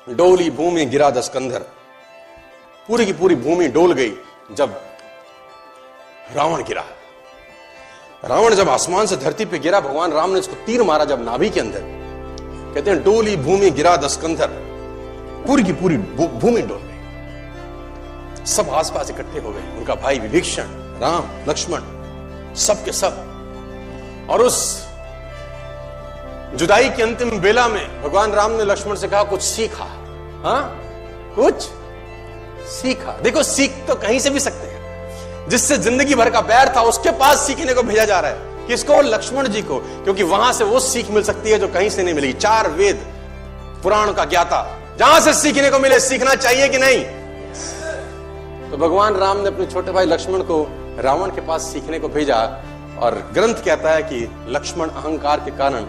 डोली भूमि गिरा दस्कंधर, पूरी की पूरी भूमि डोल गई जब रावण गिरा। रावण जब आसमान से धरती पे गिरा, भगवान राम ने इसको तीर मारा जब नाभि के अंदर। कहते हैं डोली भूमि गिरा दस्कंधर, पूरी की पूरी भूमि डोल गई। सब आसपास इकट्ठे हो गए, उनका भाई विभीषण, राम, लक्ष्मण, सब के सब। और उस जुदाई की अंतिम बेला में भगवान राम ने लक्ष्मण से कहा कुछ सीखा। हाँ, कुछ सीखा। देखो, सीख तो कहीं से भी सकते हैं। जिससे जिंदगी भर का बैर था उसके पास सीखने को भेजा जा रहा है। किसको? लक्ष्मण जी को, क्योंकि वहां से वो सीख मिल सकती है जो कहीं से नहीं मिली। 4 वेद पुराण का ज्ञाता, जहां से सीखने को मिले, सीखना चाहिए कि नहीं? तो भगवान राम ने अपने छोटे भाई लक्ष्मण को रावण के पास सीखने को भेजा। और ग्रंथ कहता है कि लक्ष्मण अहंकार के कारण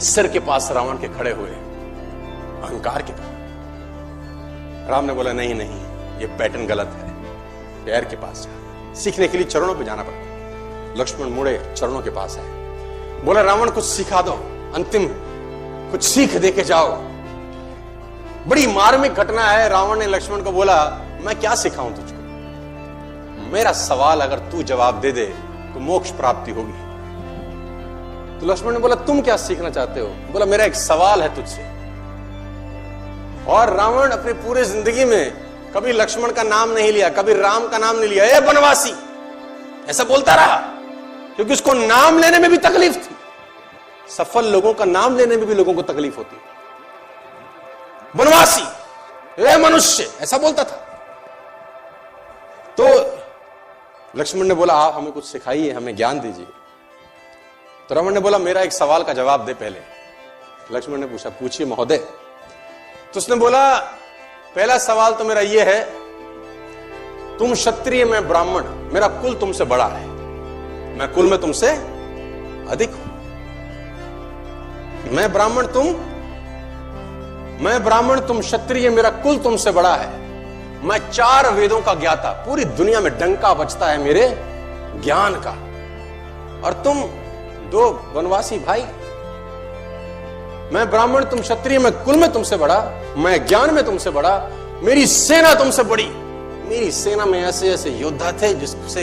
सिर के पास रावण के खड़े हुए, अहंकार के कारण। राम ने बोला नहीं नहीं, ये पैटर्न गलत है, पैर के पास जा। सीखने के लिए चरणों पे जाना पड़ता। लक्ष्मण मुड़े, चरणों के पास आए, बोला रावण कुछ सिखा दो, अंतिम कुछ सीख दे के जाओ। बड़ी मार्मिक घटना है। रावण ने लक्ष्मण को बोला मैं क्या सिखाऊं तुझको, मेरा सवाल अगर तू जवाब दे दे तो मोक्ष प्राप्ति होगी। तो लक्ष्मण ने बोला तुम क्या सीखना चाहते हो? बोला मेरा एक सवाल है तुझसे। और रावण अपनी पूरी जिंदगी में कभी लक्ष्मण का नाम नहीं लिया, कभी राम का नाम नहीं लिया। ए बनवासी, ऐसा बोलता रहा, क्योंकि उसको नाम लेने में भी तकलीफ थी। सफल लोगों का नाम लेने में भी लोगों को तकलीफ होती। बनवासी, ए मनुष्य, ऐसा बोलता था। तो लक्ष्मण ने बोला आप हमें कुछ सिखाइए, हमें ज्ञान दीजिए। तो रावण ने बोला मेरा एक सवाल का जवाब दे पहले। लक्ष्मण ने पूछा पूछिए महोदय। तो उसने बोला पहला सवाल तो मेरा यह है, तुम क्षत्रिय, मैं ब्राह्मण, मेरा कुल तुमसे बड़ा है, मैं कुल में तुमसे अधिक हूं। मैं ब्राह्मण, तुम क्षत्रिय, मेरा कुल तुमसे बड़ा है। मैं 4 वेदों का ज्ञाता, पूरी दुनिया में डंका बजता है मेरे ज्ञान का। और तुम 2 वनवासी भाई, मैं ब्राह्मण, तुम क्षत्रिय, मैं कुल में तुमसे बड़ा, मैं ज्ञान में तुमसे बड़ा, मेरी सेना तुमसे बड़ी। मेरी सेना में ऐसे ऐसे योद्धा थे जिससे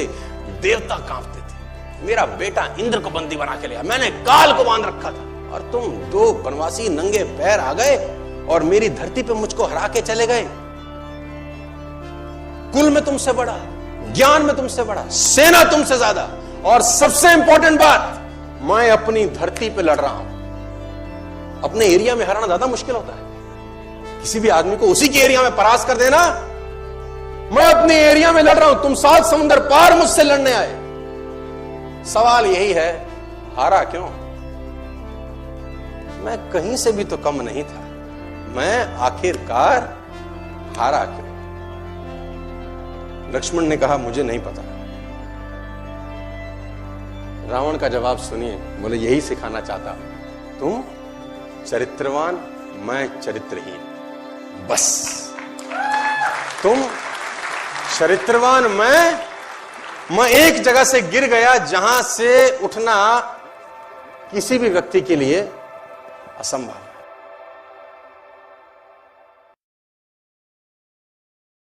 देवता कांपते थे। मेरा बेटा इंद्र को बंदी बना के लिया, मैंने काल को बांध रखा था। और तुम 2 वनवासी नंगे पैर आ गए और मेरी धरती पे मुझको हरा के चले गए। कुल में तुमसे बड़ा, ज्ञान में तुमसे बड़ा, सेना तुमसे ज्यादा, और सबसे इंपॉर्टेंट बात, मैं अपनी धरती पे लड़ रहा हूं। अपने एरिया में हराना ज्यादा मुश्किल होता है। किसी भी आदमी को उसी के एरिया में परास्त कर देना। मैं अपने एरिया में लड़ रहा हूं, तुम 7 समुद्र पार मुझसे लड़ने आए। सवाल यही है, हारा क्यों? मैं कहीं से भी तो कम नहीं था, मैं आखिरकार हारा क्यों? लक्ष्मण ने कहा मुझे नहीं पता। रावण का जवाब सुनिए, बोले यही सिखाना चाहता हूं, तुम चरित्रवान, मैं चरित्रहीन। बस तुम चरित्रवान, मैं एक जगह से गिर गया जहां से उठना किसी भी व्यक्ति के लिए असंभव।